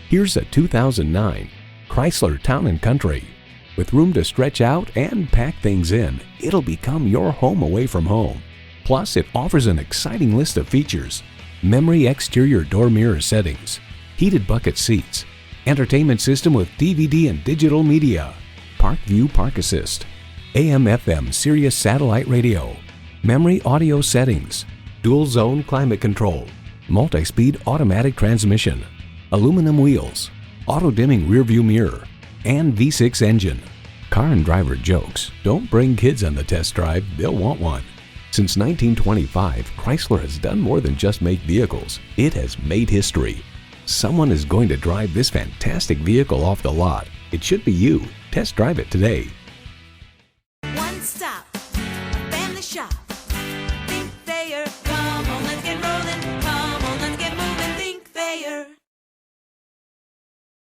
Here's a 2009 Chrysler Town & Country. With room to stretch out and pack things in, it'll become your home away from home. Plus, it offers an exciting list of features: memory exterior door mirror settings, heated bucket seats, entertainment system with DVD and digital media, Park View Park Assist, AM/FM Sirius satellite radio, memory audio settings, dual zone climate control, multi-speed automatic transmission, aluminum wheels, auto-dimming rearview mirror, and V6 engine. Car and driver jokes: don't bring kids on the test drive, they'll want one. Since 1925, Chrysler has done more than just make vehicles. It has made history. Someone is going to drive this fantastic vehicle off the lot. It should be you. Test drive it today.